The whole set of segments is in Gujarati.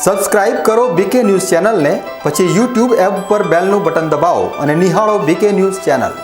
સબસ્ક્રાઇબ કરો બીકે ન્યૂઝ ચેનલને, પછી YouTube એપ પર બેલનું બટન દબાવો અને નિહાળો બીકે ન્યૂઝ ચેનલ।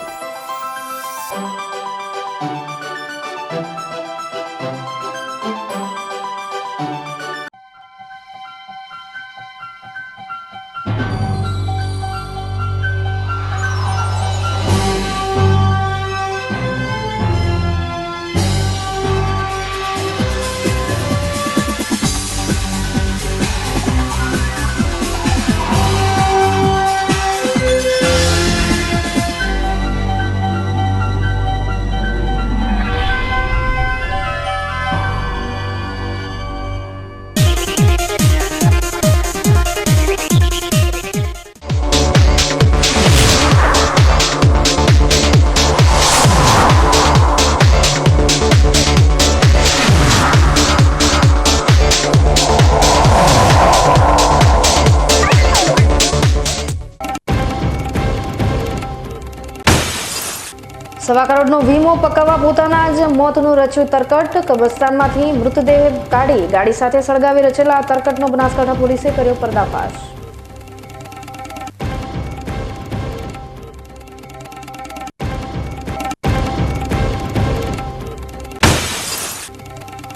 સવા કરોડનો વીમો પકવવા પોતાના જ મોતનું રચ્યું તરકટ। કબ્રસ્તાનમાંથી મૃતદેહ કાઢી ગાડી સાથે સળગાવી રચેલા તરકટનો બનાસકાંઠા પોલીસે કર્યો પર્દાફાશ।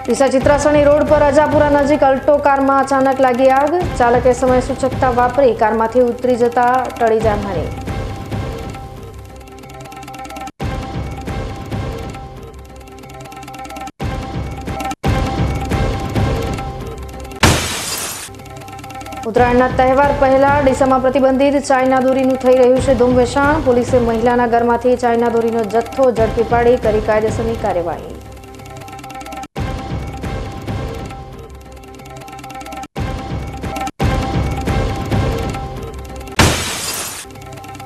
ડીસા ચિત્રાસણી રોડ પર અજાપુરા નજીક અલ્ટો કારમાં અચાનક લાગી આગ। ચાલકે સમય સૂચકતા વાપરી કારમાંથી ઉતરી જતા ટળી જાનહાની। ઉત્તરાયણના તહેવાર પહેલા ડીસામાં પ્રતિબંધિત ચાઇના દોરીનું થઈ રહ્યું છે ધૂમ વેચાણ। પોલીસે મહિલાના ઘરમાંથી ચાઇના દોરીનો જથ્થો ઝડપી પાડી કરી કાયદેસરની કાર્યવાહી।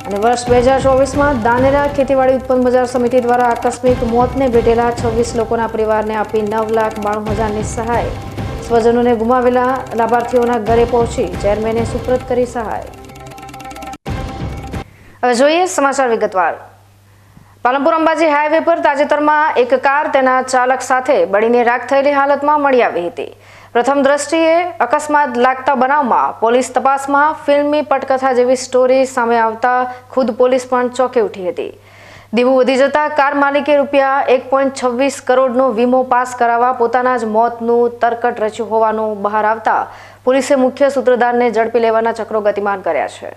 અને વર્ષ 2024માં ધાનેરા ખેતીવાડી ઉત્પન્ન બજાર સમિતિ દ્વારા આકસ્મિક મોતને ભેટેલા 26 લોકોના પરિવારને આપી 9,92,000ની સહાય। સ્વજનોને ગુમાવેલા લાભાર્થીઓના ઘરે પહોંચી ચેરમેને સુપ્રત કરી સહાય। હવે જોઈએ સમાચાર વિગતવાર। પાલનપુર અંબાજી હાઈવે પર તાજેતરમાં એક કાર તેના ચાલક સાથે બળીને રાખ થયેલી હાલતમાં મળી આવી હતી। પ્રથમ દ્રષ્ટિએ અકસ્માત લાગતા બનાવમાં પોલીસ તપાસમાં ફિલ્મી પટકથા જેવી સ્ટોરી સામે આવતા ખુદ પોલીસ પણ ચોંકી ઉઠી હતી। દીવું વધી જતા કાર માલિકે રૂપિયા 1.26 કરોડનો વીમો પાસ કરાવવા પોતાના જ મોતનું તરકટ રચ્યું હોવાનું બહાર આવતા પોલીસે મુખ્ય સૂત્રધારને ઝડપી લેવાના ચક્રો ગતિમાન કર્યા છે।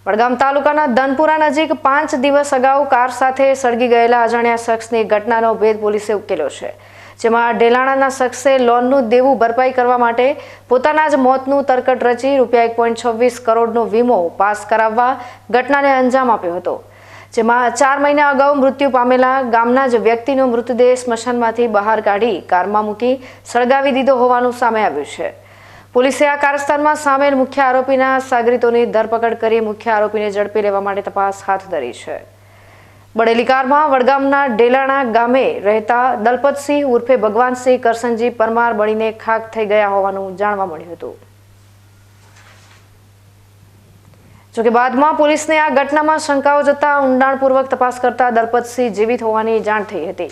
વડગામ તાલુકાના ધનપુરા નજીક 5 દિવસ અગાઉ કાર સાથે સળગી ગયેલા અજાણ્યા શખ્સની ઘટનાનો ભેદ પોલીસે ઉકેલ્યો છે, જેમાં ડેલાણાના શખ્સે લોનનું દેવું ભરપાઈ કરવા માટે પોતાના જ મોતનું તરકટ રચી રૂપિયા 1.26 કરોડનો વીમો પાસ કરાવવા ઘટનાને અંજામ આપ્યો હતો, જેમાં 4 મહિના અગાઉ મૃત્યુ પામેલા ગામના જ વ્યક્તિનો મૃતદેહ સ્મશાનમાંથી બહાર કાઢી કારમાં મૂકી સળગાવી દીધો હોવાનું સામે આવ્યું છે। પોલીસે આ કારસ્તાનમાં સામેલ મુખ્ય આરોપીના સાગરીતોની ધરપકડ કરી મુખ્ય આરોપીને ઝડપી લેવા માટે તપાસ હાથ ધરી છે। બળેલી કારમાં વડગામના ડેલાણા ગામે રહેતા દલપતસિંહ ઉર્ફે ભગવાનસિંહ કરસનજી પરમાર બળીને ખાક થઈ ગયા હોવાનું જાણવા મળ્યું હતું। જોકે બાદમાં પોલીસને આ ઘટનામાં શંકાઓ જતા ઊંડાણપૂર્વક તપાસ કરતા દલપતસિંહ જીવિત હોવાની જાણ થઈ હતી।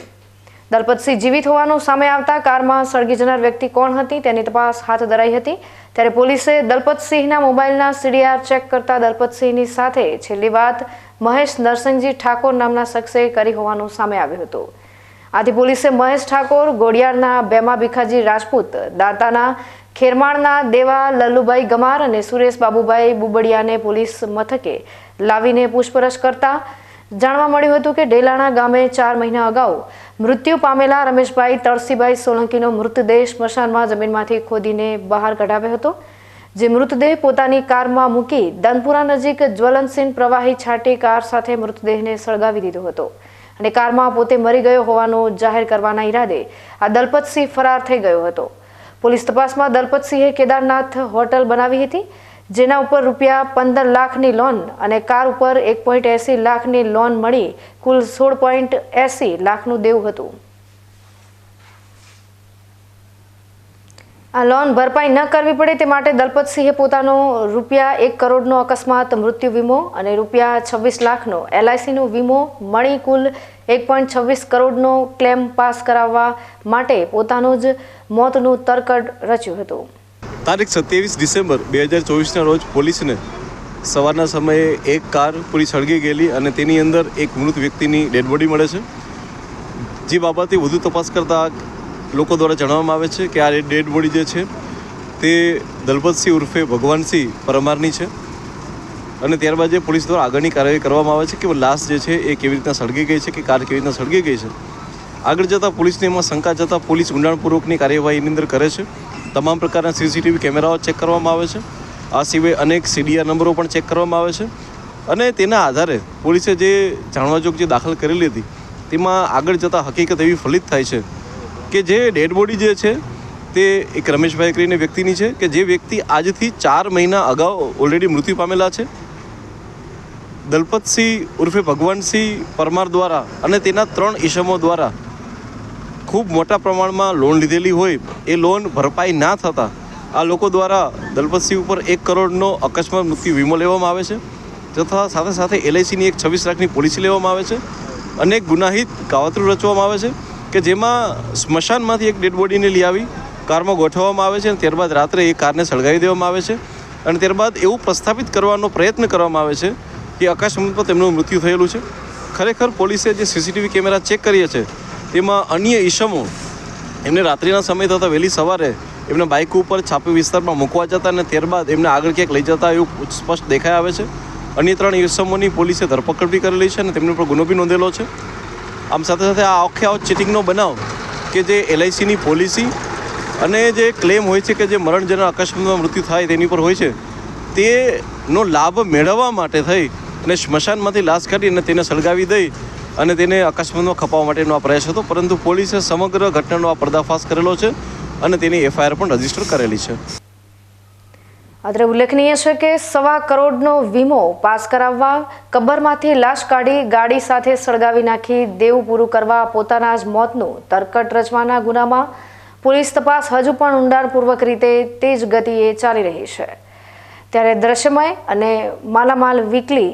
દલપતસિંહ જીવિત હોવાનું સામે આવતા કારમાં સળગી જનાર વ્યક્તિ કોણ હતી તેની તપાસ હાથ ધરાઈ હતી। ત્યારે પોલીસે દલપતસિંહના મોબાઈલના CDR ચેક કરતા દલપતસિંહની સાથે છેલ્લી વાત મહેશ નરસિંહજી ઠાકોર નામના શખ્સે કરી હોવાનું સામે આવ્યું હતું। આથી પોલીસે મહેશ ઠાકોર, ગોડિયારના બેમા ભીખાજી રાજપૂત, દાંતાના ખેરમાળના દેવા લલ્લુભાઈ ગમાર અને સુરેશ બાબુભાઈ બુબડિયાને પોલીસ મથકે લાવીને પૂછપરછ કરતા જાણવા મળ્યું હતું કે ડેલાણા ગામે 4 મહિના અગાઉ મૃત્યુ પામેલા રમેશભાઈ તળસીભાઈ સોલંકીનો મૃતદેહ સ્મશાનમાં જમીનમાંથી ખોદીને બહાર કઢાવ્યો હતો, જે મૃતદેહ પોતાની કારમાં મૂકી ધનપુરા નજીક જ્વલનશીલ પ્રવાહી છાંટી કાર સાથે મૃતદેહને સળગાવી દીધો હતો અને કારમાં પોતે મરી ગયો હોવાનું જાહેર કરવાના ઈરાદે આ દલપતસિંહ ફરાર થઈ ગયો હતો। પોલીસ તપાસમાં દલપતસિંહે કેદારનાથ હોટલ બનાવી હતી, જેના ઉપર રૂપિયા 15 લાખની લોન અને કાર ઉપર 1.80 લાખની લોન મળી કુલ 16.80 લાખનું દેવું હતું। આ લોન ભરપાઈ ન કરવી પડે તે માટે દલપતસિંહે પોતાનો રૂપિયા 1 કરોડનો અકસ્માત મૃત્યુ વીમો અને રૂપિયા 26 લાખનો LICનો વીમો મળી કુલ 1.26 કરોડનો ક્લેમ પાસ કરાવવા માટે પોતાનું જ મોતનું તરકડ રચ્યું હતું। તારીખ 27 ડિસેમ્બર 2024ના રોજ પોલીસને સવારના સમયે એક કાર પૂરી સળગી ગયેલી અને તેની અંદર એક મૃત વ્યક્તિની ડેડ બોડી મળે છે, જે બાબતે વધુ તપાસ કરતા લોકો દ્વારા જણાવવામાં આવે છે કે આ ડેડ બોડી જે છે તે દલપતસિંહ ઉર્ફે ભગવાનસિંહ પરમારની છે અને ત્યારબાદ જે પોલીસ દ્વારા આગળની કાર્યવાહી કરવામાં આવે છે કે લાશ જે છે એ કેવી રીતના સળગી ગઈ છે કે કાર કેવી રીતના સળગી ગઈ છે. આગળ જતાં પોલીસને એમાં શંકા જતાં પોલીસ ઊંડાણપૂર્વકની કાર્યવાહીની અંદર કરે છે. તમામ પ્રકારના સીસીટીવી કેમેરાઓ ચેક કરવામાં આવે છે. આ સિવાય અનેક સીડીઆર નંબરો પણ ચેક કરવામાં આવે છે અને તેના આધારે પોલીસે જે જાણવાજોગ જે દાખલ કરેલી હતી તેમાં આગળ જતાં હકીકત એવી ફલિત થાય છે કે જે ડેડ બોડી જે છે તે એક રમેશભાઈ કરીને વ્યક્તિની છે કે જે વ્યક્તિ આજથી 4 મહિના અગાઉ ઓલરેડી મૃત્યુ પામેલા છે. દલપતસિંહ ઉર્ફે ભગવાનસિંહ પરમાર દ્વારા અને તેના 3 ઈસમો દ્વારા ખૂબ મોટા પ્રમાણમાં લોન લીધેલી હોય, એ લોન ભરપાઈ ના થતાં આ લોકો દ્વારા દલપતસિંહ ઉપર 1 કરોડનો અકસ્માત મૃત્યુ વીમો લેવામાં આવે છે તથા સાથે સાથે LICની એક 26 લાખની પોલિસી લેવામાં આવે છે. અનેક ગુનાહિત કાવતરું રચવામાં આવે છે કે જેમાં સ્મશાનમાંથી એક ડેડ બોડીને લઈ આવી કારમાં ગોઠવવામાં આવે છે અને ત્યારબાદ રાત્રે એ કારને સળગાવી દેવામાં આવે છે અને ત્યારબાદ એવું પ્રસ્થાપિત કરવાનો પ્રયત્ન કરવામાં આવે છે કે અકસ્માતમાં તેમનું મૃત્યુ થયેલું છે. ખરેખર પોલીસે જે સીસીટીવી કેમેરા ચેક કર્યા છે તેમાં અન્ય ઈસમો એમને રાત્રિના સમય તથા વહેલી સવારે એમને બાઇક ઉપર છાપી વિસ્તારમાં મૂકવા જતા અને ત્યારબાદ એમને આગળ ક્યાંક લઈ જતા એવું સ્પષ્ટ દેખાઈ આવે છે. અન્ય 3 ઈસમોની પોલીસે ધરપકડ બી કરેલી છે અને તેમની ઉપર ગુનો બી નોંધેલો છે. આમ સાથે સાથે આ આખો ચીટિંગનો બનાવ કે જે LICની પોલિસી અને જે ક્લેમ હોય છે કે જે મરણજનક અકસ્માતમાં મૃત્યુ થાય તેની પર હોય છે તેનો લાભ મેળવવા માટે થઈ અને સ્મશાનમાંથી લાશ કાઢી અને તેને સળગાવી દઈ અને તેને અકસ્માતમાં ખપાવવા માટેનો આ પ્રયાસ હતો, પરંતુ પોલીસે સમગ્ર ઘટનાનો આ પર્દાફાશ કરેલો છે અને તેની FIR પણ રજીસ્ટર કરેલી છે. અત્રે ઉલ્લેખનીય છે કે 1.25 કરોડનો વીમો પાસ કરાવવા, કબરમાંથી લાશ કાઢી ગાડી સાથે સળગાવી નાખી દેવું પૂરું કરવા પોતાના જ મોતનું તરકટ રચવાના ગુનામાં પોલીસ તપાસ હજુ પણ ઊંડાણપૂર્વક રીતે તેજ ગતિએ ચાલી રહી છે. ત્યારે દ્રશ્યમય અને માલામાલ વીકલી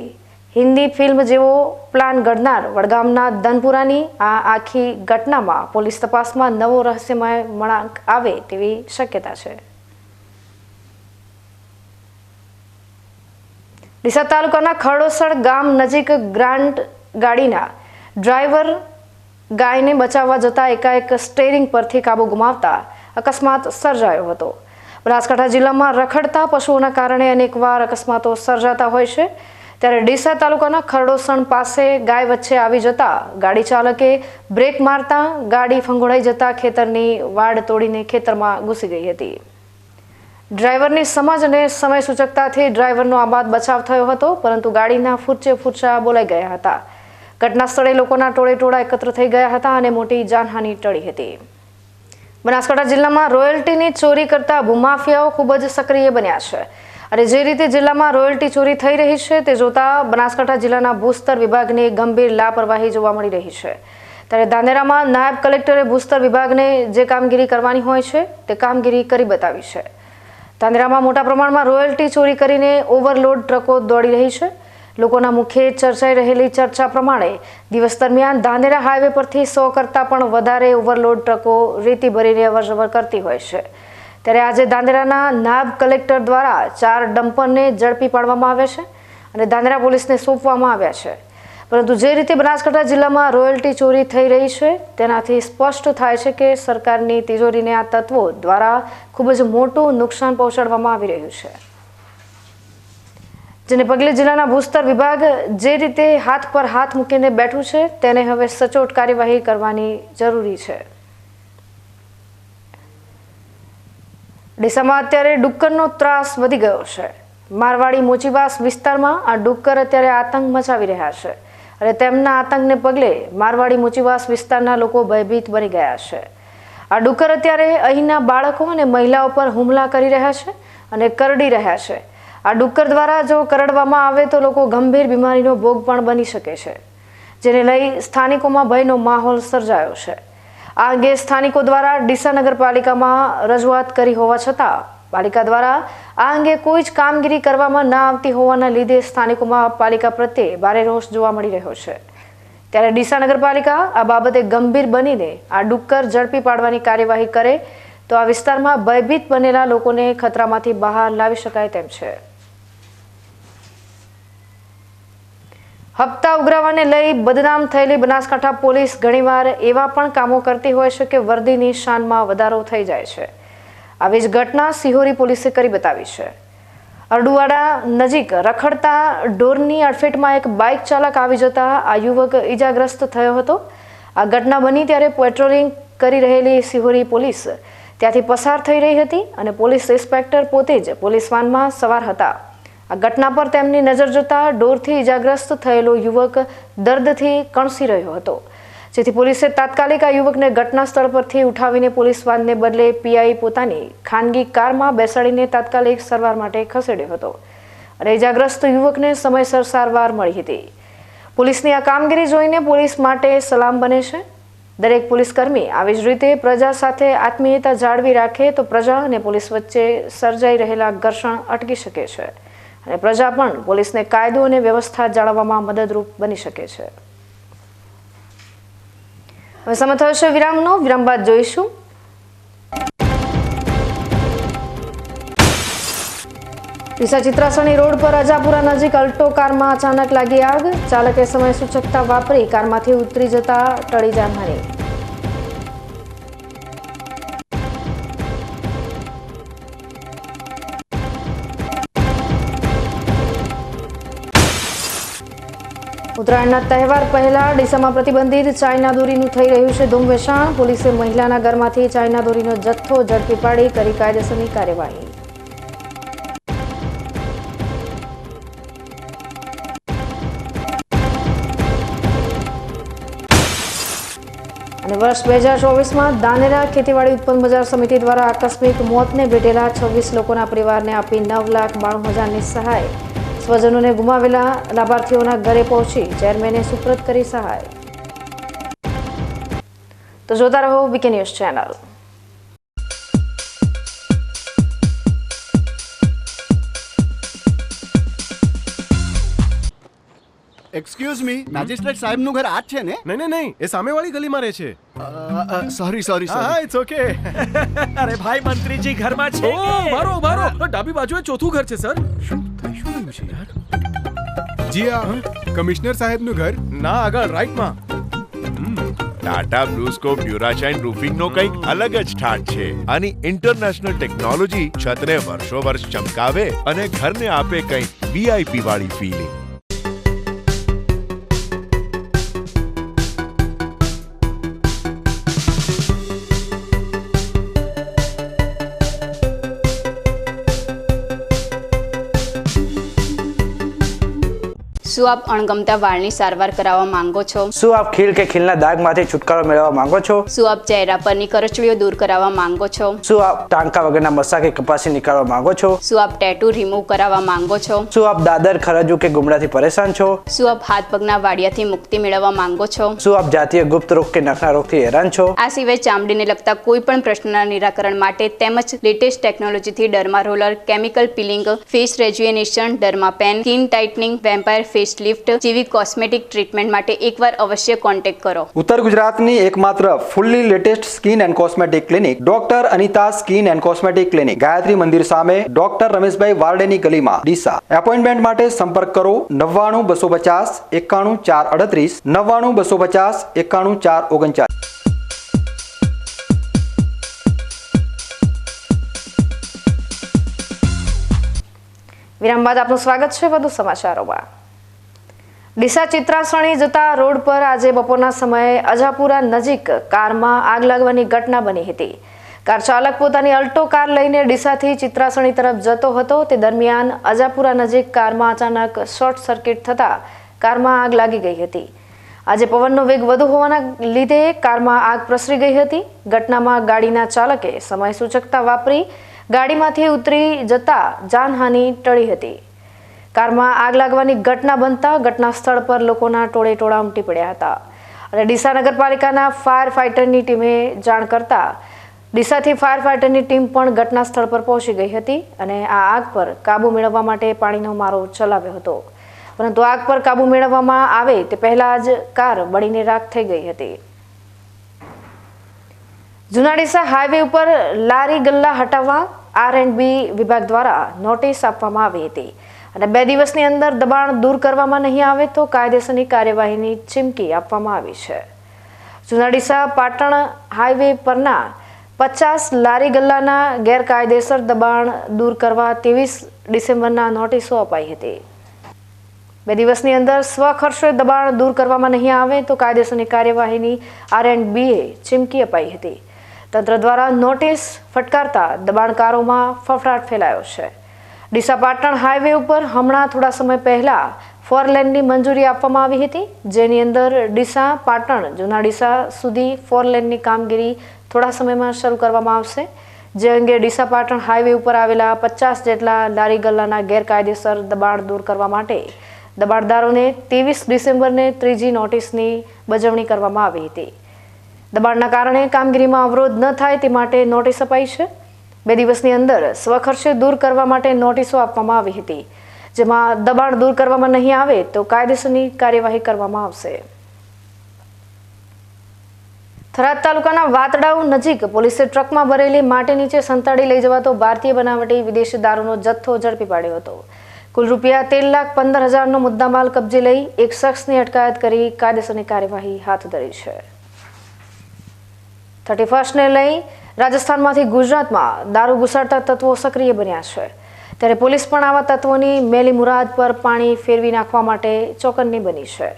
હિન્દી ફિલ્મ જેવો પ્લાન ઘડનાર વડગામના ધનપુરાની આ આખી ઘટનામાં પોલીસ તપાસમાં નવો રહસ્યમય વળાંક આવે તેવી શક્યતા છે. ડીસા તાલુકાના ખરડોસણ ગામ નજીક ગ્રાન્ટ ગાડીના ડ્રાઈવર ગાયને બચાવવા જતા એકાએક સ્ટેરિંગ પરથી કાબુ ગુમાવતા અકસ્માત સર્જાયો હતો. બનાસકાંઠા જિલ્લામાં રખડતા પશુઓના કારણે અનેકવાર અકસ્માતો સર્જાતા હોય છે. ત્યારે ડીસા તાલુકાના ખરડોસણ પાસે ગાય વચ્ચે આવી જતા ગાડી ચાલકે બ્રેક મારતા ગાડી ફંગોળાઈ જતા ખેતરની વાડ તોડીને ખેતરમાં ઘૂસી ગઈ હતી. ડ્રાઈવરની સમજ અને સમય સૂચકતાથી ડ્રાઈવરનો આબાદ બચાવ થયો હતો, પરંતુ ગાડીના ફૂટચા બોલાઈ ગયા હતા. ઘટના સ્થળે લોકોના ટોળે એકત્ર થઈ ગયા હતા અને મોટી જાનહાનિ ટળી હતી. બનાસકાંઠા જિલ્લામાં રોયલ્ટીની ચોરી કરતા ભૂમાફિયાઓ ખૂબ જ સક્રિય બન્યા છે અને જે રીતે જિલ્લામાં રોયલ્ટી ચોરી થઈ રહી છે તે જોતા બનાસકાંઠા જિલ્લાના ભૂસ્તર વિભાગની ગંભીર લાપરવાહી જોવા મળી રહી છે. ત્યારે ધાનેરામાં નાયબ કલેક્ટરે ભૂસ્તર વિભાગને જે કામગીરી કરવાની હોય છે તે કામગીરી કરી બતાવી છે. ધાનેરામાં મોટા પ્રમાણમાં રોયલ્ટી ચોરી કરીને ઓવરલોડ ટ્રકો દોડી રહી છે. લોકોના મુખે ચર્ચાઈ રહેલી ચર્ચા પ્રમાણે દિવસ દરમિયાન ધાનેરા હાઈવે પરથી 100 કરતાં પણ વધારે ઓવરલોડ ટ્રકો રેતી ભરીને અવરજવર કરતી હોય છે. ત્યારે આજે ધાનેરાના નાયબ કલેક્ટર દ્વારા 4 ડમ્પરને ઝડપી પાડવામાં આવ્યા છે અને ધાનેરા પોલીસને સોંપવામાં આવ્યા છે. પરંતુ જે રીતે બનાસકાંઠા જિલ્લામાં રોયલ્ટી ચોરી થઈ રહી છે તેનાથી સ્પષ્ટ થાય છે કે સરકારની તિજોરીને આ તત્વો દ્વારા ખૂબ જ મોટું નુકસાન પહોંચાડવામાં આવી રહ્યું છે, જેને પગલે જિલ્લાના ભૂસ્તર વિભાગ જે રીતે હાથ પર હાથ મૂકીને બેઠું છે તેને હવે સચોટ કાર્યવાહી કરવાની જરૂરી છે. ડીસામાં અત્યારે ડુક્કરનો ત્રાસ વધી ગયો છે. મારવાડી મોચીવાસ વિસ્તારમાં આ ડુક્કર અત્યારે આતંક મચાવી રહ્યા છે અને તેમના આતંકને પગલે મારવાડી મોચીવાસ વિસ્તારના લોકો ભયભીત બની ગયા છે. આ ડુક્કર અત્યારે અહીંના બાળકો અને મહિલાઓ પર હુમલા કરી રહ્યા છે અને કરડી રહ્યા છે. આ ડુક્કર દ્વારા જો કરડવામાં આવે તો લોકો ગંભીર બીમારીનો ભોગ પણ બની શકે છે, જેને લઈ સ્થાનિકોમાં ભયનો માહોલ સર્જાયો છે. આ અંગે સ્થાનિકો દ્વારા ડીસા નગરપાલિકામાં રજૂઆત કરી હોવા છતાં પાલિકા દ્વારા આ અંગે કોઈ જ કામગીરી કરવામાં ન આવતી હોવાના લીધે સ્થાનિકોમાં પાલિકા પ્રત્યે ભારે રોષ જોવા મળી રહ્યો છે. ત્યારે ડીસા નગરપાલિકા આ બાબતે ગંભીર બનીને આ ડુક્કર ઝડપી પાડવાની કાર્યવાહી કરે તો તો આ વિસ્તારમાં ભયભીત બનેલા લોકોને ખતરામાંથી બહાર લાવી શકાય તેમ છે. હપ્તા ઉઘરાવાને લઈ બદનામ થયેલી બનાસકાંઠા પોલીસ ઘણીવાર એવા પણ કામો કરતી હોય છે કે વર્દીની શાનમાં વધારો થઈ જાય છે. આવી જ ઘટના સિહોરી પોલીસે કરી બતાવી છે. અરડુવાડા નજીક રખડતા ઢોરની અડફેટમાં એક બાઇક ચાલક આવી જતા આ યુવક ઈજાગ્રસ્ત થયો હતો. આ ઘટના બની ત્યારે પેટ્રોલિંગ કરી રહેલી સિહોરી પોલીસ ત્યાંથી પસાર થઈ રહી હતી અને પોલીસ ઇન્સ્પેક્ટર પોતે જ પોલીસ વાનમાં સવાર હતા. આ ઘટના પર તેમની નજર જતા ઢોરથી ઈજાગ્રસ્ત થયેલો યુવક દર્દથી કણસી રહ્યો હતો, જેથી પોલીસે તાત્કાલિક આ યુવકને ઘટના સ્થળ પરથી ઉઠાવીને પોલીસ વાનને બદલે પીઆઈ પોતાની ખાનગી કારમાં બેસાડીને તાત્કાલિક સારવાર માટે ખસેડ્યો હતો અને ઈજાગ્રસ્ત યુવકને સમયસર સારવાર મળી હતી. પોલીસની આ કામગીરી જોઈને પોલીસ માટે સલામ બને છે. દરેક પોલીસકર્મી આવી જ રીતે પ્રજા સાથે આત્મીયતા જાળવી રાખે તો પ્રજા અને પોલીસ વચ્ચે સર્જાઈ રહેલા ઘર્ષણ અટકી શકે છે અને પ્રજા પણ પોલીસને કાયદો અને વ્યવસ્થા જાળવવામાં મદદરૂપ બની શકે છે. હવે સમય થયો છે વિરામનો. વિરામ બાદ જોઈશું ડીસા ચિત્રાસણી રોડ પર અજાપુરા નજીક અલ્ટો કારમાં અચાનક લાગી આગ. ચાલકે સમય સૂચકતા વાપરી કારમાંથી ઉતરી જતા ટળી જાનહાની. ઉત્તરાયણના તહેવાર પહેલા ડીસામાં પ્રતિબંધિત ચાઇના દોરીનું થઈ રહ્યું છે ધૂમ વેચાણ. પોલીસે મહિલાના ઘરમાંથી ચાઇના દોરીનો જથ્થો ઝડપી પાડી કરી કાયદેસરની કાર્યવાહી. અને વર્ષ 2024માં ધાનેરા ખેતીવાડી ઉત્પન્ન બજાર સમિતિ દ્વારા આકસ્મિક મોતને ભેટેલા 26 લોકોના પરિવારને આપી 9,92,000ની સહાય. સ્વજનોને ગુમાવેલા લાભાર્થીઓના ઘરે પહોંચી ચેરમેને સુપ્રત કરી સહાય. તો જોતા રહો VK news channel. Excuse me, magistrate સાહેબનું ઘર આ જ છે ને? નહીં, એ સામેવાળી ગલીમાં રહે છે. સોરી હા, ઇટ્સ ઓકે. અરે ભાઈ મંત્રીજી ઘરમાં છે ઓ મારો ડાબી બાજુએ ચોથું ઘર છે સર. શું થયું છે યાર? જી આ કમિશનર સાહેબનું ઘર. ના, આગળ રાઈટમાં. ટાટા બ્લુસ્કોપ ડ્યુરાશાઇન રૂફિંગનો કંઈક અલગ જ ઠાઠ છે. આની ઇન્ટરનેશનલ ટેકનોલોજી છતને વર્ષો વર્ષ ચમકાવે અને ઘરને આપે કંઈક વીઆઈપી વાળી ફીલિંગ. શું આપ અણગમતા વાળની સારવાર કરાવવા માંગો છો? શું આપ ખીલ કે ખીલના દાગમાંથી છુટકારો મેળવવા માંગો છો? શું આપ ચહેરા પરની કરચલીઓ દૂર કરાવવા માંગો છો? શું આપ ટાંકા વગરના મસા કે કપાસી નીકાળવા માંગો છો? શું આપ ટેટુ રિમૂવ કરાવવા માંગો છો? શું આપ દાદર ખરજુ કે ગુમડાથી પરેશાન છો? શું આપ હાથ પગના વાડિયાથી મુક્તિ મેળવવા માંગો છો? શું આપ જાતીય ગુપ્ત રોગ કે નખના રોગથી હેરાન છો? આ સિવાય ચામડીને લગતા કોઈ પણ પ્રશ્નના નિરાકરણ માટે તેમજ લેટેસ્ટ ટેકનોલોજીથી derma roller, chemical peeling, face rejuvenation, derma pen, skin tightening, vampire face lift જેવી કોસ્મેટિક ટ્રીટમેન્ટ માટે એકવાર અવશ્ય કોન્ટેક્ટ કરો. ઉત્તર ગુજરાતની એકમાત્ર fully latest skin and cosmetic clinic doctor Anita skin and cosmetic clinic, Gayatri Mandir સામે, ડોક્ટર રમેશભાઈ વારડેની ગલીમાં, ડીસા. એપોઇન્ટમેન્ટ માટે સંપર્ક કરો 99 250 91 438 99 250 91 439. વિરામ બાદ આપનું સ્વાગત છે વધુ સમાચારોમાં. ડીસા ચિત્રાસણી જતા રોડ પર આજે બપોરના સમયે અજાપુરા નજીક કારમાં આગ લાગવાની ઘટના બની હતી. કાર ચાલક પોતાની અલ્ટો કાર લઈને ડીસાથી ચિત્રાસણી તરફ જતો હતો. તે દરમિયાન અજાપુરા નજીક કારમાં અચાનક શોર્ટ સર્કિટ થતા કારમાં આગ લાગી ગઈ હતી. આજે પવનનો વેગ વધુ હોવાના લીધે કારમાં આગ પ્રસરી ગઈ હતી. ઘટનામાં ગાડીના ચાલકે સમય સૂચકતા વાપરી ગાડીમાંથી ઉતરી જતા જાનહાનિ ટળી હતી. કારમાં આગ લાગવાની ઘટના બનતા ઘટના સ્થળ પર લોકોના ટોળે ટોળા ઉમટી પડ્યા હતા અને ડીસા નગરપાલિકાના ફાયર ફાઇટરની ટીમે જાણ કરતા ડીસાથી ફાયર ફાઇટરની ટીમ પણ ઘટના સ્થળ પર પહોંચી ગઈ હતી અને આ આગ પર કાબુ મેળવવા માટે પાણીનો મારો ચલાવ્યો હતો. પરંતુ આગ પર કાબુ મેળવવામાં આવે તે પહેલા જ કાર બળીને રાખ થઈ ગઈ હતી. જૂના ડીસા હાઈવે ઉપર લારી ગલ્લા હટાવવા R&B વિભાગ દ્વારા નોટિસ આપવામાં આવી હતી અને 2 દિવસની અંદર દબાણ દૂર કરવામાં નહીં આવે તો કાયદેસરની કાર્યવાહીની ચીમકી આપવામાં આવી છે. જૂના ડીસા પાટણ હાઈવે પરના 50 લારી ગલ્લાના ગેરકાયદેસર દબાણ દૂર કરવા 23 ડિસેમ્બરના નોટિસો અપાઈ હતી. 2 દિવસની અંદર સ્વખર્ચે દબાણ દૂર કરવામાં નહીં આવે તો કાયદેસરની કાર્યવાહીની R&B ચીમકી અપાઈ હતી. તંત્ર દ્વારા નોટિસ ફટકારતા દબાણકારોમાં ફફડાટ ફેલાયો છે. ડીસા પાટણ હાઈવે ઉપર હમણાં થોડા સમય પહેલા 4 લેનની મંજૂરી આપવામાં આવી હતી, જેની અંદર ડીસા પાટણ જૂના ડીસા સુધી 4 લેનની કામગીરી થોડા સમયમાં શરૂ કરવામાં આવશે. જે અંગે ડીસા પાટણ હાઈવે ઉપર આવેલા 50 જેટલા લારી ગલ્લાના ગેરકાયદેસર દબાણ દૂર કરવા માટે દબાણદારોને 23 ડિસેમ્બરને ત્રીજી નોટિસની બજવણી કરવામાં આવી હતી. દબાણના કારણે કામગીરીમાં અવરોધ ન થાય તે માટે નોટિસ અપાઈ છે. 2 દિવસની અંદર સ્વખર્ચે દૂર કરવા માટે નોટિસો આપવામાં આવી હતી, જેમાં દબાણ દૂર કરવામાં નહીં આવે તો કાયદેસરની કાર્યવાહી કરવામાં આવશે. થરાદ તાલુકાના વાતડાઉ નજીક પોલીસે ટ્રકમાં ભરેલી માટી નીચે સંતાડી લઈ જવાતો ભારતીય બનાવટી વિદેશી દારૂનો જથ્થો ઝડપી પાડ્યો હતો. કુલ રૂપિયા 13,15,000નો મુદ્દામાલ કબજે લઈ એક શખ્સની અટકાયત કરી કાયદેસરની કાર્યવાહી હાથ ધરી છે. 31ને લઈ રાજસ્થાનમાંથી ગુજરાતમાં દારૂ ઘુસાડતા તત્વો સક્રિય બન્યા છે, ત્યારે પોલીસ પણ આવા તત્વોની મેલી મુરાદ પર પાણી ફેરવી નાખવા માટે ચોકન્ની બની છે.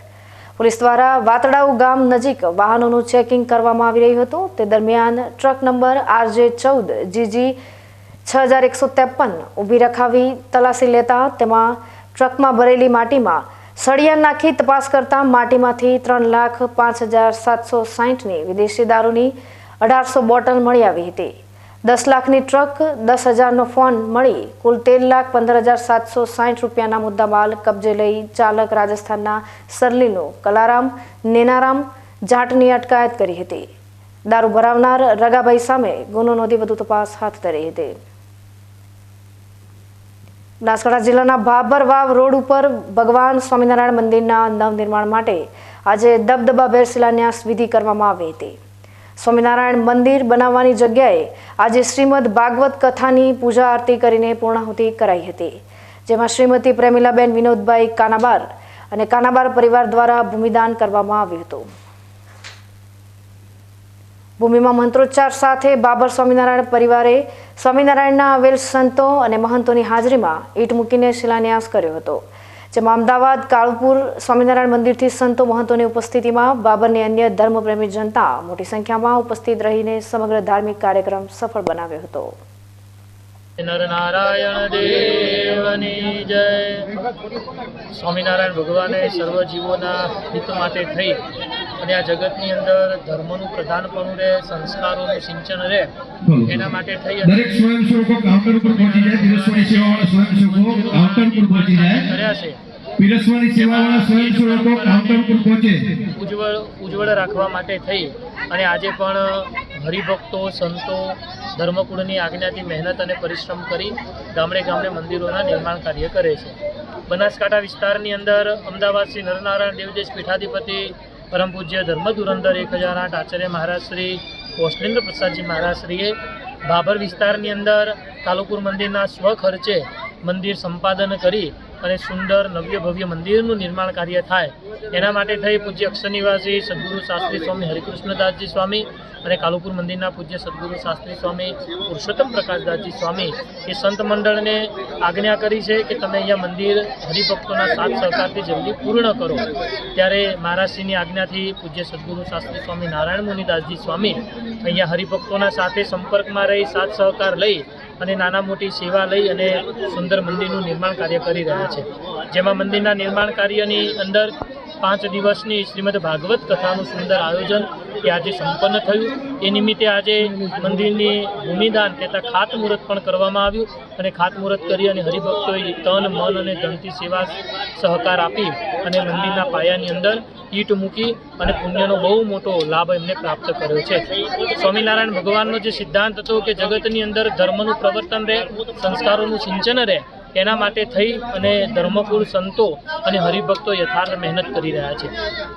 પોલીસ દ્વારા વાતડાઉ ગામ નજીક વાહનોનું ચેકિંગ કરવામાં આવી રહ્યું હતું. તે દરમિયાન ટ્રક નંબર RJ14GG 6153 ઊભી રખાવી તલાશી લેતા તેમાં ટ્રકમાં ભરેલી માટીમાં સળિયા નાખી તપાસ કરતા માટીમાંથી 3,05,760ની વિદેશી દારૂની 1800 બોટલ મળી આવી હતી. 10 લાખની ટ્રક, 10,000નો ફોન મળી કુલ 13,15,760 રૂપિયાના મુદ્દામાલ કબજે લઈ ચાલક રાજસ્થાનના સરલીનો કલારામ નેનારામ જાટની અટકાયત કરી હતી. દારૂ ભરાવનાર રગાભાઈ સામે ગુનો નોંધી વધુ તપાસ હાથ ધરી હતી. બનાસકાંઠા જિલ્લાના ભાભર વાવ રોડ ઉપર ભગવાન સ્વામિનારાયણ મંદિરના નવનિર્માણ માટે આજે દબદબાભેર શિલાન્યાસ વિધિ કરવામાં આવી હતી. સ્વામિનારાયણ મંદિર બનાવવાની જગ્યાએ આજે શ્રીમદ ભાગવત કથાની પૂજા આરતી કરીને પૂર્ણાહુતિ કરાઈ હતી, જેમાં શ્રીમતી પ્રેમિલાબેન વિનોદભાઈ કાનાબાર અને કાનાબાર પરિવાર દ્વારા ભૂમિદાન કરવામાં આવ્યું હતું. ભૂમિમાં મંત્રોચ્ચાર સાથે બાબર સ્વામિનારાયણ પરિવારે સ્વામિનારાયણના આવેલ સંતો અને મહંતોની હાજરીમાં ઈંટ મૂકીને શિલાન્યાસ કર્યો હતો, જેમાં અમદાવાદ કાળુપુર સ્વામિનારાયણ મંદિરથી સંતો મહંતોની ઉપસ્થિતિમાં બાબરની અન્ય ધર્મપ્રેમી જનતા મોટી સંખ્યામાં ઉપસ્થિત રહીને સમગ્ર ધાર્મિક કાર્યક્રમ સફળ બનાવ્યો હતો. નરનારાયણ દેવની જય. સ્વામિનારાયણ ભગવાને સર્વ જીવોના હિત માટે થઈ અને આ જગતની અંદર ધર્મનું પ્રધાનપણું રહે, સંસ્કારોનું સિંચન રહે, એના માટે થઈ દરેક સ્વયંસેવકો કાઉન્ટર પર પહોંચી જાય. પીરસવાની સેવાવાળા સ્વયંસેવકો કાઉન્ટર પર પહોંચી જાય. કર્યા છે. પીરસવાની સેવાવાળા સ્વયંસેવકો કાઉન્ટર પર પહોંચે. ઉજ્જવળ રાખવા માટે થઈ અને આજે પણ હરિભક્તો, સંતો ધર્મકુળની આજ્ઞાથી મહેનત અને પરિશ્રમ કરી ગામડે ગામડે મંદિરોના નિર્માણ કાર્ય કરે છે. બનાસકાંઠા વિસ્તારની અંદર અમદાવાદ શ્રી નરનારાયણ દેવદેશ પીઠાધિપતિ પરમ પૂજ્ય ધર્મ ધુરંધર 1008 આચાર્ય મહારાજ શ્રી કૌશલેન્દ્ર પ્રસાદજી મહારાજશ્રીએ ભાભર વિસ્તારની અંદર કાલુપુર મંદિરના સ્વખર્ચે મંદિર સંપાદન કરી અને સુંદર નવ્ય ભવ્ય મંદિરનું નિર્માણ કાર્ય થાય એના માટે થઈ પૂજ્ય અક્ષરનિવાસી સદગુરુ શાસ્ત્રી સ્વામી હરિકૃષ્ણદાસજી સ્વામી અને કાલુપુર મંદિરના પૂજ્ય સદગુરુ શાસ્ત્રી સ્વામી પુરુષોત્તમ પ્રકાશદાસજી સ્વામી એ સંત મંડળને આજ્ઞા કરી છે કે તમે અહીંયા મંદિર હરિભક્તોના સાથ સહકારથી જલ્દી પૂર્ણ કરો. ત્યારે મહારાજશ્રીની આજ્ઞાથી પૂજ્ય સદગુરુ શાસ્ત્રી સ્વામી નારાયણ મુનિદાસજી સ્વામી અહીંયા હરિભક્તોના સાથે સંપર્કમાં રહી સાથ સહકાર લઈ અને નાના મોટી સેવા લઈ અને સુંદર મંદિરનું નિર્માણ કાર્ય કરી રહ્યા છે. જેમાં મંદિરના નિર્માણ કાર્યની અંદર 5 દિવસની શ્રીમદ ભાગવત કથાનું સુંદર આયોજન એ આજે સંપન્ન થયું. એ નિમિત્તે આજે મંદિરની ભૂમિદાન કહેતા ખાતમુહૂર્ત પણ કરવામાં આવ્યું અને ખાતમુહૂર્ત કરી અને હરિભક્તોએ તન મન અને ધનથી સેવા સહકાર આપી અને મંદિરના પાયાની અંદર ઈંટ મૂકી અને પુણ્યનો બહુ મોટો લાભ એમને પ્રાપ્ત કર્યો છે. સ્વામિનારાયણ ભગવાનનો જે સિદ્ધાંત હતો કે જગતની અંદર ધર્મનું પ્રવર્તન રહે, સંસ્કારોનું સિંચન રહે, એના માટે થઈ અને ધર્મકુળ સંતો અને હરિભક્તો યથાર્થ મહેનત કરી રહ્યા છે.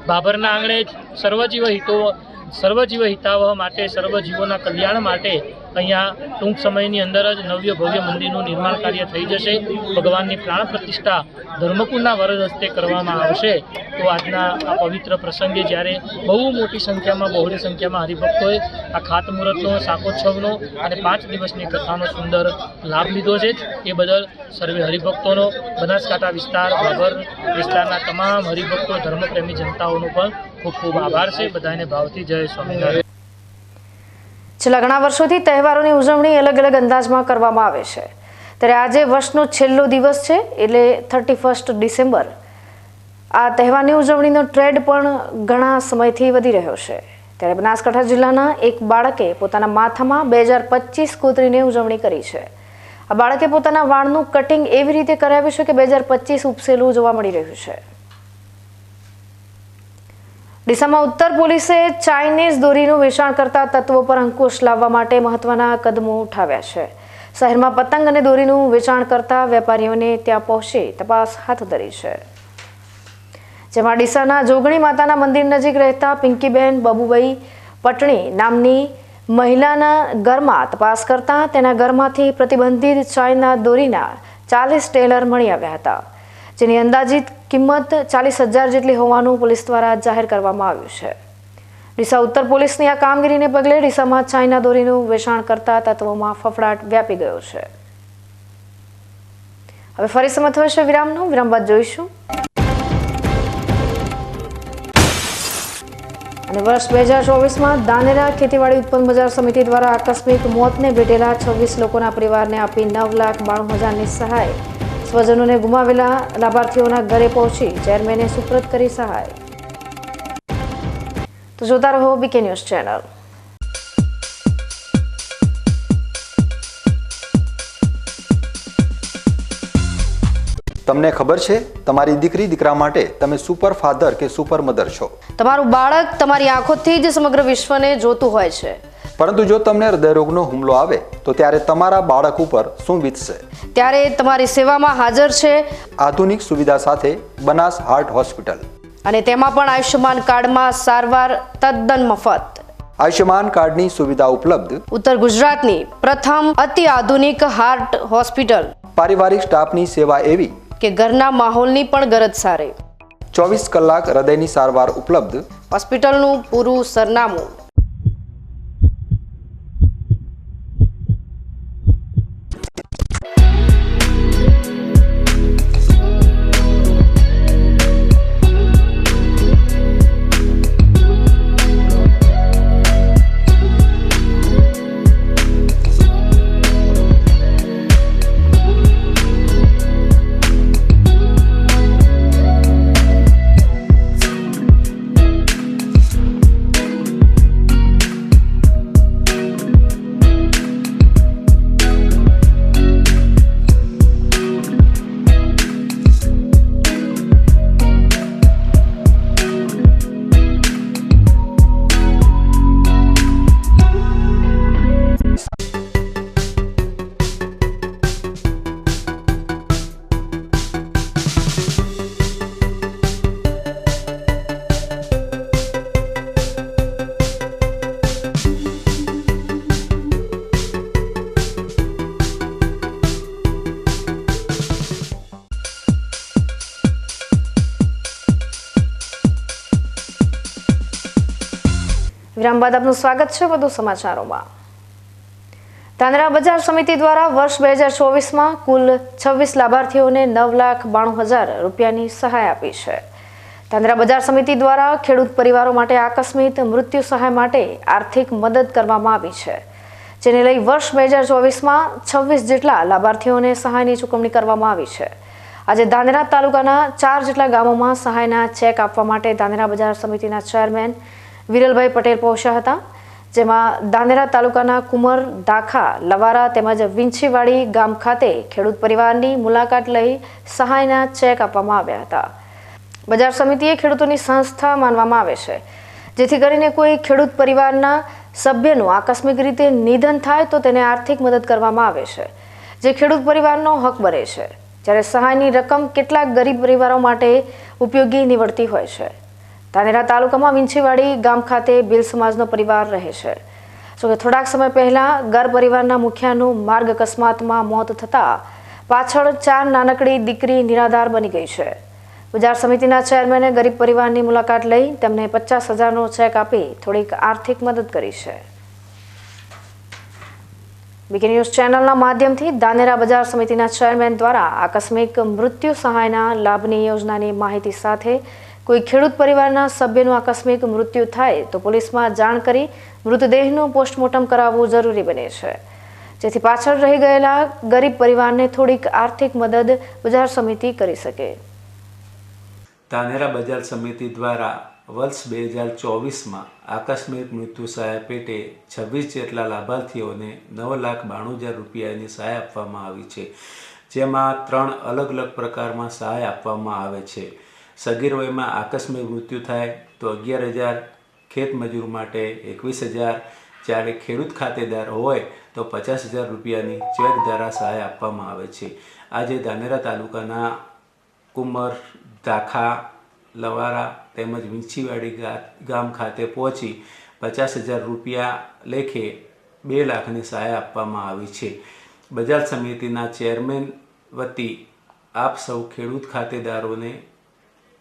બાબરના આંગણે સર્વજીવ હિતો સર્વજીવ હિતાવહ માટે, સર્વજીવોના કલ્યાણ માટે અહીંયા ટૂંક સમયની અંદર જ નવ્ય ભવ્ય મંદિરનું નિર્માણ કાર્ય થઈ જશે. ભગવાનની પ્રાણ પ્રતિષ્ઠા ધર્મકુળના વરદ હસ્તે કરવામાં આવશે. તો આજના આ પવિત્ર પ્રસંગે જ્યારે બહુ મોટી સંખ્યામાં, બહોળી સંખ્યામાં હરિભક્તોએ આ ખાતમુહૂર્તનો, શાકોત્સવનો અને 5 દિવસની કથાનો સુંદર લાભ લીધો છે. એ બદલ સર્વે હરિભક્તોનો, બનાસકાંઠા વિસ્તાર, બાબર વિસ્તારના તમામ હરિભક્તો, ધર્મપ્રેમી જનતાઓનો પણ ખૂબ ખૂબ આભાર છે. બધાને ભાવથી જય સ્વામિનારાયણ. છેલ્લા ઘણા વર્ષોથી તહેવારોની ઉજવણી અલગ અલગ અંદાજમાં કરવામાં આવે છે. ત્યારે આજે વર્ષનો છેલ્લો દિવસ છે, એટલે 31 ડિસેમ્બર. આ તહેવારની ઉજવણીનો ટ્રેન્ડ પણ ઘણા સમયથી વધી રહ્યો છે. ત્યારે બનાસકાંઠા જિલ્લાના એક બાળકે પોતાના માથામાં 2025 કોતરીને ઉજવણી કરી છે. આ બાળકે પોતાના વાળનું કટિંગ એવી રીતે કરાવ્યું છે કે 2025 ઉપસેલું જોવા મળી રહ્યું છે. ડીસામાં ઉત્તર પોલીસે ચાઇનીઝ દોરીનું વેચાણ કરતા તત્વો પર અંકુશ લાવવા માટે મહત્વના કદમો ઉઠાવ્યા છે. શહેરમાં પતંગ અને દોરીનું વેચાણ કરતા વેપારીઓને ત્યાં પહોંચી તપાસ હાથ ધરી છે. જેમાં ડીસાના જોગણી માતાના મંદિર નજીક રહેતા પિંકીબેન બબુભાઈ પટણી નામની મહિલાના ઘરમાં તપાસ કરતા તેના ઘરમાંથી પ્રતિબંધિત ચાઇના દોરીના 40 ટેલર મળી આવ્યા હતા, જેની અંદાજિત કિંમત 40,000 જેટલી હોવાનું પોલીસ દ્વારા જાહેર કરવામાં આવ્યું છે. ડીસા ઉત્તર પોલીસની આ કામગીરીને પગલે ડીસામાં ચાઇના દોરીનું વેચાણ કરતા તત્વોમાં ફફડાટ વ્યાપી ગયો છે. હવે ફરી સમય થયો છે વિરામનો. વિરામ બાદ જોઈશું. અને વર્ષ 2024માં ધાનેરા ખેતીવાડી ઉત્પન્ન બજાર સમિતિ દ્વારા આકસ્મિક મોતને ભેટેલા 26 લોકોના પરિવારને આપી 9,92,000ની સહાય. સ્વજનોને ગુમાવેલા લાભાર્થીઓના ઘરે પહોંચી ચેરમેને સુપ્રત કરી સહાય. તો જોતા રહો બીકે ન્યૂઝ ચેનલ. તમને ખબર છે, તમારી દીકરી દીકરા માટે તમે સુપર ફાધર કે સુપર મધર છો. તમારું બાળક તમારી આંખોથી જ સમગ્ર વિશ્વને જોતું હોય છે. પરંતુ જો તમને હૃદયરોગનો હુમલો આવે તો ત્યારે તમારા બાળક ઉપર શું વીતશે? ત્યારે તમારી સેવામાં હાજર છે આધુનિક સુવિધા સાથે બનાસ હાર્ટ હોસ્પિટલ, અને તેમાં પણ આયુષ્યમાન કાર્ડમાં સારવાર તદ્દન મફત. આયુષ્યમાન કાર્ડની સુવિધા ઉપલબ્ધ. ઉત્તર ગુજરાતની પ્રથમ અતિ આધુનિક હાર્ટ હોસ્પિટલ. પારિવારિક સ્ટાફની સેવા એવી કે ઘરના માહોલની પણ ગરજ સારી. 24 કલાક હૃદયની સારવાર ઉપલબ્ધ. હોસ્પિટલનું પૂરું સરનામું. વિરામ બાદ આપનું સ્વાગત છે વધુ સમાચારોમાં. ધાનેરા બજાર સમિતિ દ્વારા વર્ષ 2024માં કુલ 26 લાભાર્થીઓને 9,92,000 રૂપિયાની સહાય આપી છે. ધાનેરા બજાર સમિતિ દ્વારા ખેડૂત પરિવારો માટે આકસ્મિક મૃત્યુ સહાય માટે આર્થિક મદદ કરવામાં આવી છે, જેને લઈ વર્ષ 2024માં 26 જેટલા લાભાર્થીઓને સહાયની ચૂકવણી કરવામાં આવી છે. આજે ધાનેરા તાલુકાના 4 જેટલા ગામોમાં સહાયના ચેક આપવા માટે ધાનેરા બજાર સમિતિના ચેરમેન વિરલભાઈ પટેલ પહોંચ્યા હતા, જેમાં ધાનેરા તાલુકાના કુમર, દાખા, લવારા તેમજ વિંછીવાડી ગામ ખાતે ખેડૂત પરિવારની મુલાકાત લઈ સહાયના ચેક આપવામાં આવ્યા હતા. બજાર સમિતિ એ ખેડૂતોની સંસ્થા માનવામાં આવે છે, જેથી કરીને કોઈ ખેડૂત પરિવારના સભ્યનું આકસ્મિક રીતે નિધન થાય તો તેને આર્થિક મદદ કરવામાં આવે છે, જે ખેડૂત પરિવારનો હક બને છે. જ્યારે સહાયની રકમ કેટલાક ગરીબ પરિવારો માટે ઉપયોગી નીવડતી હોય છે. ધાનેરા તાલુકામાં વિંછીવાડી ગામ ખાતે ભીલ સમાજનો પરિવાર રહે છે. જોકે થોડાક સમય પહેલા ગર પરિવારના મુખિયાનું માર્ગ અકસ્માતમાં મોત થતાં પાછળ 4 નાનકડી દીકરી નિરાધાર બની ગઈ છે. બજાર સમિતિના ચેરમેને ગરીબ પરિવારની મુલાકાત લઈ તેમને 50,000નો ચેક આપી થોડીક આર્થિક મદદ કરી છે. બીકે ન્યૂઝ ચેનલના માધ્યમથી ધાનેરા બજાર સમિતિના ચેરમેન દ્વારા આકસ્મિક મૃત્યુ સહાયના લાભની યોજનાની માહિતી સાથે કોઈ ખેડૂત પરિવારના સભ્યનું આકસ્મિક મૃત્યુ થાય તો પોલીસમાં જાણ કરી મૃતદેહનું પોસ્ટમોર્ટમ કરાવવું જરૂરી બને છે, જેથી પાછળ રહી ગયેલા ગરીબ પરિવારને થોડીક આર્થિક મદદ બજાર સમિતિ કરી શકે. ધાનેરા બજાર સમિતિ દ્વારા વર્ષ 2024માં આકસ્મિક મૃત્યુ સહાય પેટે 26 જેટલા લાભાર્થીઓને 9,92,000 રૂપિયાની સહાય આપવામાં આવી છે, જેમાં 3 અલગ અલગ પ્રકારમાં સહાય આપવામાં આવે છે. સગીર વયમાં આકસ્મિક મૃત્યુ થાય તો 11,000, ખેત મજૂર માટે 21,000, જ્યારે ખેડૂત ખાતેદાર હોય તો 50,000 રૂપિયાની ચેક દ્વારા સહાય આપવામાં આવે છે. આજે ધાનેરા તાલુકાના કુમર, ધાખા, લવારા તેમજ વિંછીવાડી ગામ ખાતે પહોંચી 50,000 રૂપિયા લેખે 2 લાખની સહાય આપવામાં આવી છે. બજાર સમિતિના ચેરમેન વતી આપ સૌ ખેડૂત ખાતેદારોને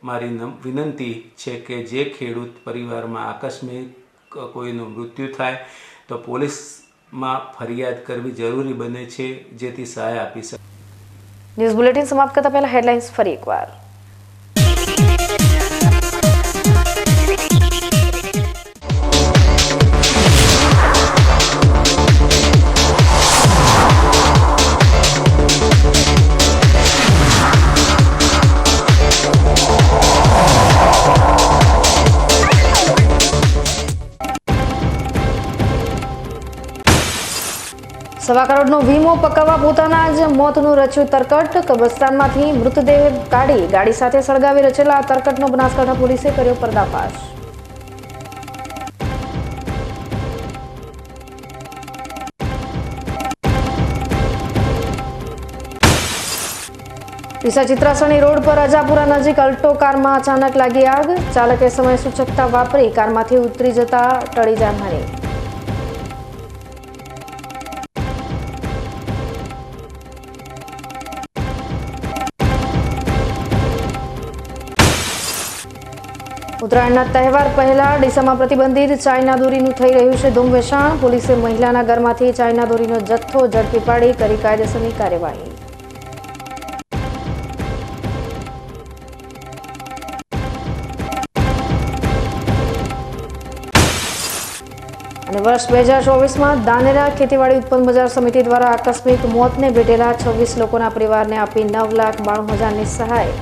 મારી વિનંતી છે કે જે ખેડૂત પરિવારમાં આકસ્મિક કોઈનું મૃત્યુ થાય તો પોલીસમાં ફરિયાદ કરવી જરૂરી બને છે, જેથી સહાય આપી શકે. ન્યૂઝ બુલેટિન સમાપ્ત કરતા પહેલા હેડલાઇન્સ ફરી એકવાર. સવા કરોડનો વીમો પકાવવા પોતાના જ મોતનું રચ્યું તરકટ. કબ્રસ્તાનમાંથી મૃતદેહ કાઢી ગાડી સાથે સળગાવી રચેલા તરકટનો બનાસકાંઠા પોલીસે કર્યો પર્દાફાશ. ડીસા ચિત્રાસણી રોડ પર અજાપુરા નજીક અલ્ટો કારમાં અચાનક લાગી આગ. ચાલકે સમય સૂચકતા વાપરી કારમાંથી ઉતરી જતા ટળી જાનહાની. ઉત્તરાયણના તહેવાર પહેલા ડીસામાં પ્રતિબંધિત ચાઇના દોરીનું થઈ રહ્યું છે ધૂમ વેચાણ. પોલીસે મહિલાના ઘરમાંથી ચાઇના દોરીનો જથ્થો ઝડપી પાડી કરી કાયદેસરની કાર્યવાહી. અને વર્ષ 2024માં ધાનેરા ખેતીવાડી ઉત્પન્ન બજાર સમિતિ દ્વારા આકસ્મિક મોતને ભેટેલા 26 લોકોના પરિવારને આપી 9,92,000ની સહાય.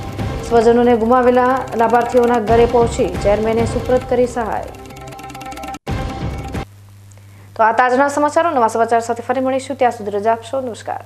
સ્વજનોને ગુમાવેલા લાભાર્થીઓના ઘરે પહોંચી ચેરમેને સુપ્રત કરી સહાય. તો આ તાજના સમાચારો. નવા સમાચાર સાથે ફરી મળીશું. ત્યાં સુધી રજા આપશો. નમસ્કાર.